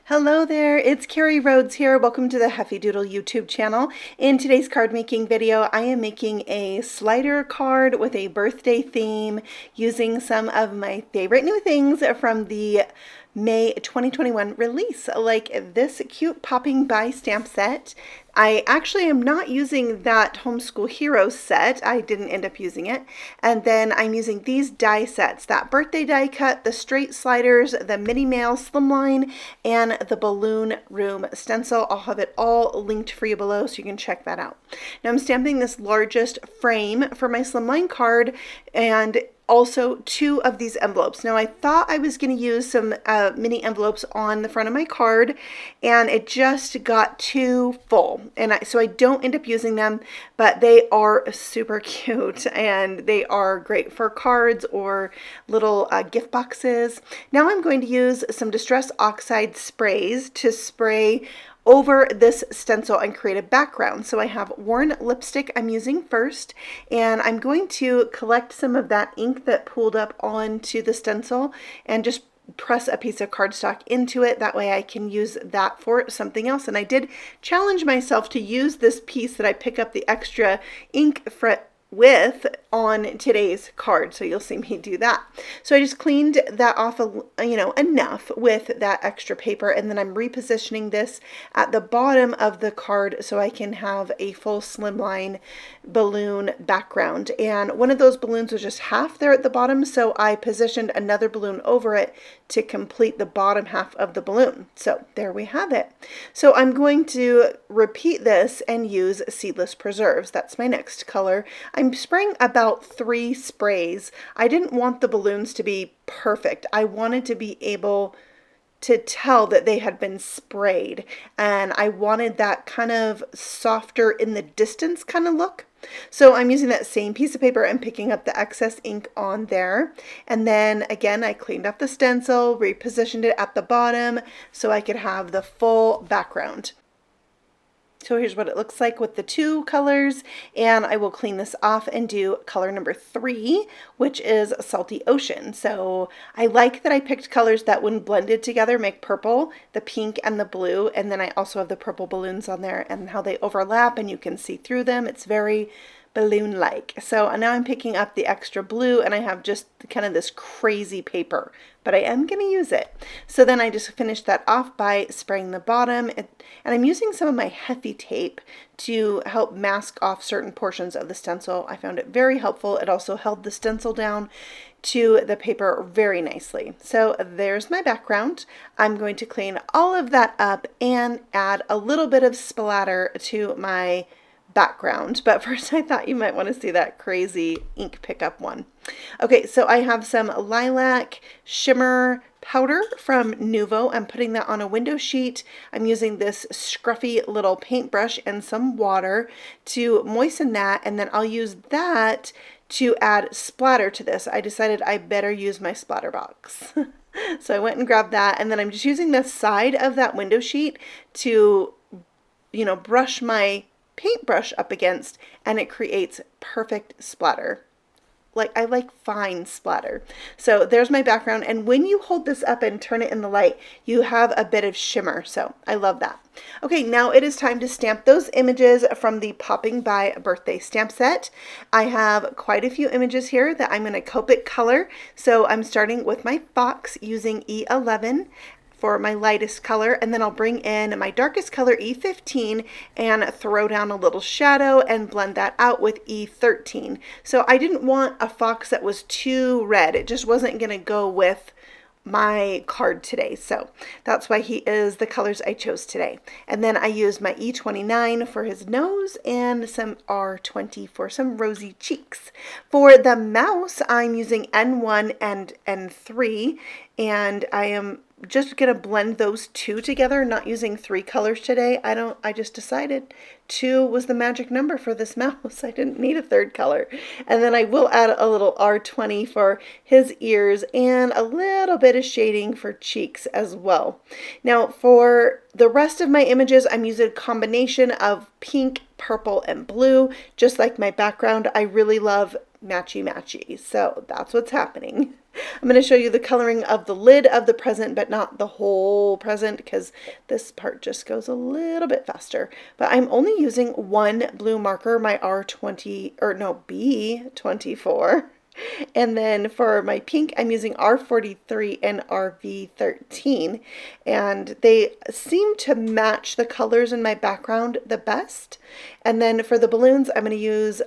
Hello there, it's Carrie Rhodes here. Welcome to the Heffy Doodle YouTube channel. In today's card making video, I am making a slider card with a birthday theme using some of my favorite new things from the May 2021 release, like this cute popping by stamp set. I actually am not using that Homeschool Heroes set. I didn't end up using it. And then I'm using these die sets, that birthday die cut, the straight sliders, the mini mail Slimline, and the balloon room stencil. I'll have it all linked for you below so you can check that out. Now I'm stamping this largest frame for my Slimline card and also two of these envelopes. Now I thought I was going to use some mini envelopes on the front of my card, and it just got too full, and so I don't end up using them, but they are super cute and they are great for cards or little gift boxes. Now I'm going to use some Distress Oxide sprays to spray over this stencil and create a background. So I have worn lipstick I'm using first, and I'm going to collect some of that ink that pooled up onto the stencil and just press a piece of cardstock into it. That way I can use that for something else. And I did challenge myself to use this piece that I pick up the extra ink with on today's card, so you'll see me do that. So I just cleaned that off enough with that extra paper, and then I'm repositioning this at the bottom of the card so I can have a full Slimline balloon background. And one of those balloons was just half there at the bottom, so I positioned another balloon over it to complete the bottom half of the balloon. So there we have it. So I'm going to repeat this and use Seedless Preserves. That's my next color. I'm spraying about 3 sprays. I didn't want the balloons to be perfect. I wanted to be able to tell that they had been sprayed, and I wanted that kind of softer in the distance kind of look. So I'm using that same piece of paper and picking up the excess ink on there. And then again, I cleaned up the stencil, repositioned it at the bottom so I could have the full background. So here's what it looks like with the 2 colors, and I will clean this off and do color number 3, which is Salty Ocean. So I like that I picked colors that when blended together make purple, the pink and the blue, and then I also have the purple balloons on there and how they overlap and you can see through them. It's very balloon-like. So now I'm picking up the extra blue, and I have just kind of this crazy paper, but I am going to use it. So then I just finished that off by spraying the bottom, and I'm using some of my Heffy tape to help mask off certain portions of the stencil. I found it very helpful. It also held the stencil down to the paper very nicely. So there's my background. I'm going to clean all of that up and add a little bit of splatter to my background, but first I thought you might want to see that crazy ink pickup one. Okay, so I have some lilac shimmer powder from Nuvo. I'm putting that on a window sheet. I'm using this scruffy little paintbrush and some water to moisten that, and then I'll use that to add splatter to this. I decided I better use my splatter box. So I went and grabbed that, and then I'm just using the side of that window sheet to, brush my paintbrush up against, and it creates perfect splatter. I like fine splatter. So there's my background, and when you hold this up and turn it in the light, you have a bit of shimmer, so I love that. Okay, now it is time to stamp those images from the Popping By birthday stamp set. I have quite a few images here that I'm going to Copic color, so I'm starting with my fox using E11 for my lightest color, and then I'll bring in my darkest color E15 and throw down a little shadow and blend that out with E13. So I didn't want a fox that was too red. It just wasn't going to go with my card today, so that's why he is the colors I chose today. And then I used my E29 for his nose and some R20 for some rosy cheeks. For the mouse, I'm using N1 and N3, and I am just gonna blend those 2 together, not using 3 colors today. I just decided 2 was the magic number for this mouse. I didn't need a 3rd color. And then I will add a little R20 for his ears and a little bit of shading for cheeks as well. Now for the rest of my images, I'm using a combination of pink, purple, and blue, just like my background. I really love matchy-matchy, so that's what's happening. I'm going to show you the coloring of the lid of the present, but not the whole present because this part just goes a little bit faster. But I'm only using one blue marker, my B24. And then for my pink, I'm using R43 and RV13. And they seem to match the colors in my background the best. And then for the balloons, I'm going to use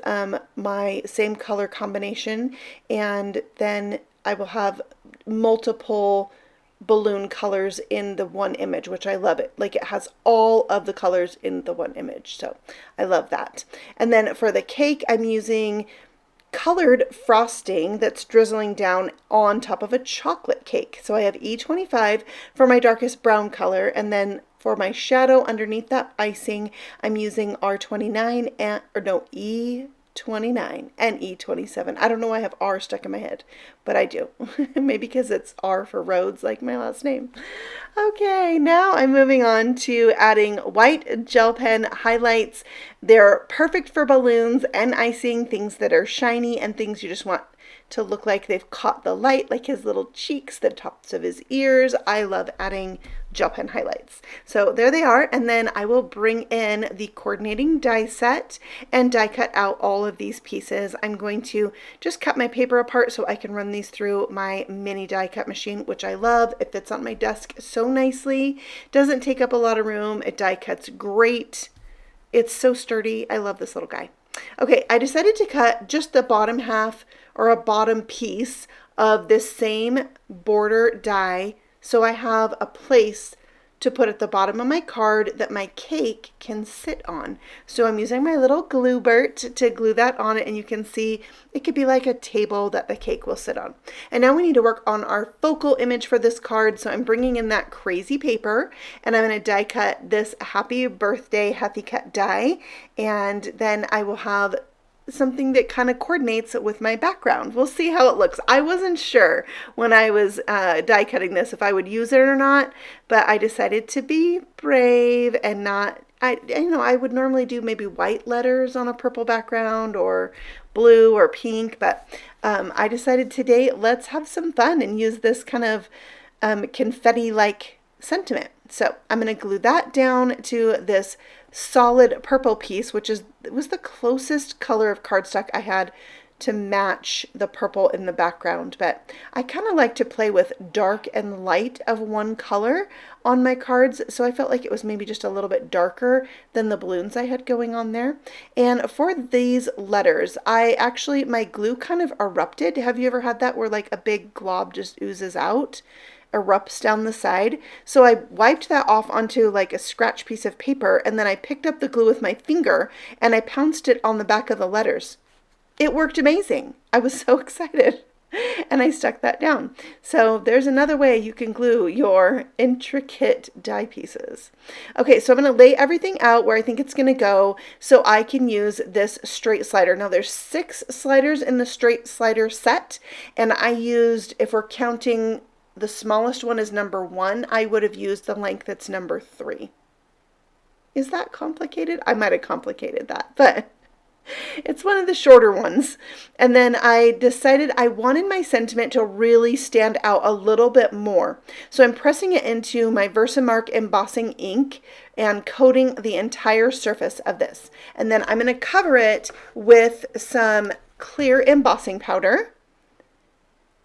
my same color combination. And then I will have multiple balloon colors in the one image, which I love it. Like it has all of the colors in the one image. So I love that. And then for the cake, I'm using colored frosting that's drizzling down on top of a chocolate cake. So I have E25 for my darkest brown color, and then for my shadow underneath that icing, I'm using R29 and, or no, E29 and E27. I don't know why I have R stuck in my head, but I do. Maybe because it's R for Rhodes, like my last name. Okay, now I'm moving on to adding white gel pen highlights. They're perfect for balloons and icing, things that are shiny and things you just want to look like they've caught the light, like his little cheeks, the tops of his ears. I love adding gel pen highlights. So there they are, and then I will bring in the coordinating die set and die cut out all of these pieces. I'm going to just cut my paper apart so I can run these through my mini die cut machine, which I love. It fits on my desk so nicely, doesn't take up a lot of room, it die cuts great. It's so sturdy. I love this little guy. Okay, I decided to cut just the bottom half or a bottom piece of this same border die so I have a place to put at the bottom of my card that my cake can sit on. So I'm using my little glue burt to glue that on it, and you can see it could be like a table that the cake will sit on. And now we need to work on our focal image for this card, so I'm bringing in that crazy paper, and I'm going to die cut this Happy Birthday Heffy cut die, and then I will have something that kind of coordinates with my background. We'll see how it looks. I wasn't sure when I was die cutting this if I would use it or not, but I decided to be brave and not, I would normally do maybe white letters on a purple background or blue or pink, but I decided today let's have some fun and use this kind of confetti-like sentiment. So I'm going to glue that down to this solid purple piece, which was the closest color of cardstock I had to match the purple in the background. But I kind of like to play with dark and light of one color on my cards, so I felt like it was maybe just a little bit darker than the balloons I had going on there. And for these letters, my glue kind of erupted. Have you ever had that where like a big glob just oozes out? Erupts down the side. So I wiped that off onto like a scratch piece of paper, and then I picked up the glue with my finger and I pounced it on the back of the letters. It worked amazing. I was so excited. And I stuck that down. So there's another way you can glue your intricate die pieces. Okay, so I'm going to lay everything out where I think it's going to go so I can use this straight slider. Now there's 6 sliders in the straight slider set, and I used, if we're counting the smallest one is number 1, I would have used the length that's number 3. Is that complicated? I might have complicated that, but it's one of the shorter ones. And then I decided I wanted my sentiment to really stand out a little bit more. So I'm pressing it into my Versamark embossing ink and coating the entire surface of this. And then I'm going to cover it with some clear embossing powder.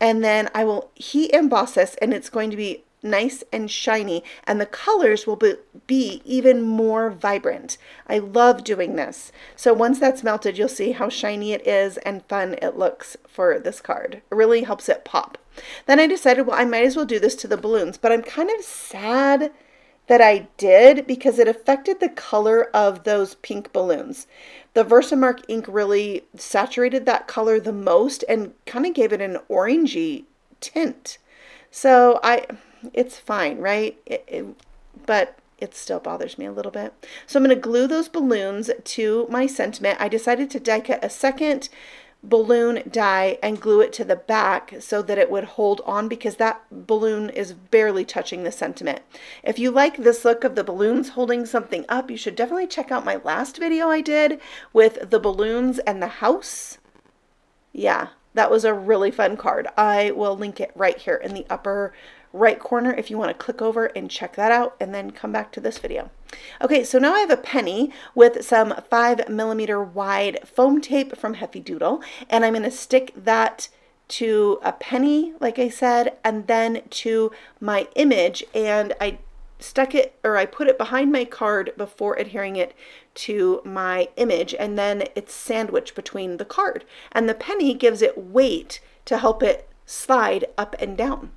And then I will heat emboss this, and it's going to be nice and shiny, and the colors will be even more vibrant. I love doing this. So once that's melted, you'll see how shiny it is and fun it looks for this card. It really helps it pop. Then I decided, well, I might as well do this to the balloons, but I'm kind of sad that I did because it affected the color of those pink balloons. The Versamark ink really saturated that color the most and kind of gave it an orangey tint. So it's fine, right? But it still bothers me a little bit. So I'm going to glue those balloons to my sentiment. I decided to die cut a second balloon die and glue it to the back so that it would hold on, because that balloon is barely touching the sentiment. If you like this look of the balloons holding something up, you should definitely check out my last video I did with the balloons and the house. Yeah, that was a really fun card. I will link it right here in the upper right corner if you want to click over and check that out and then come back to this video. Okay, so now I have a penny with some 5mm wide foam tape from Heffy Doodle, and I'm going to stick that to a penny, like I said, and then to my image, and I put it behind my card before adhering it to my image, and then it's sandwiched between the card, and the penny gives it weight to help it slide up and down.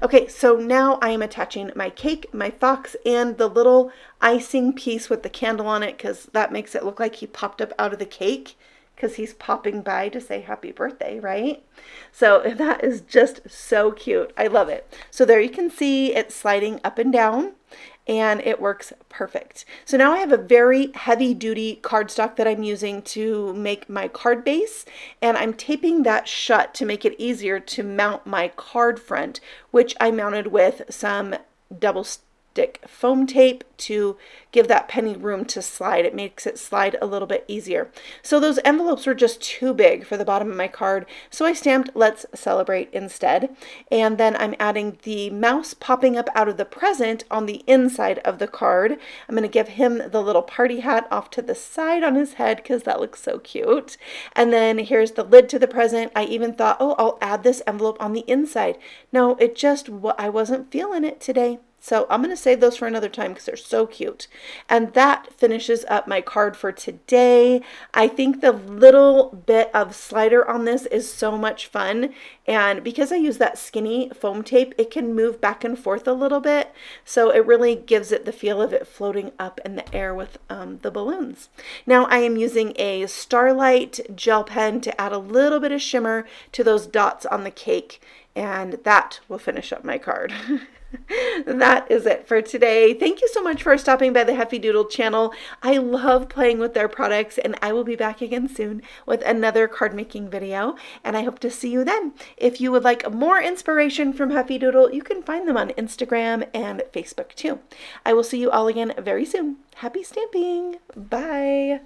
Okay, so now I am attaching my cake, my fox, and the little icing piece with the candle on it, because that makes it look like he popped up out of the cake, because he's popping by to say happy birthday, right? So that is just so cute. I love it. So there you can see it sliding up and down, and it works perfect. So now I have a very heavy duty cardstock that I'm using to make my card base, and I'm taping that shut to make it easier to mount my card front, which I mounted with some double stick foam tape to give that penny room to slide. It makes it slide a little bit easier. So those envelopes were just too big for the bottom of my card, so I stamped "Let's Celebrate" instead. And then I'm adding the mouse popping up out of the present on the inside of the card. I'm going to give him the little party hat off to the side on his head because that looks so cute. And then here's the lid to the present. I even thought, oh, I'll add this envelope on the inside. No, I wasn't feeling it today. So I'm going to save those for another time because they're so cute. And that finishes up my card for today. I think the little bit of slider on this is so much fun. And because I use that skinny foam tape, it can move back and forth a little bit. So it really gives it the feel of it floating up in the air with the balloons. Now I am using a Starlight gel pen to add a little bit of shimmer to those dots on the cake. And that will finish up my card. That is it for today. Thank you so much for stopping by the Heffy Doodle channel. I love playing with their products, and I will be back again soon with another card making video, and I hope to see you then. If you would like more inspiration from Heffy Doodle, you can find them on Instagram and Facebook too. I will see you all again very soon. Happy stamping. Bye.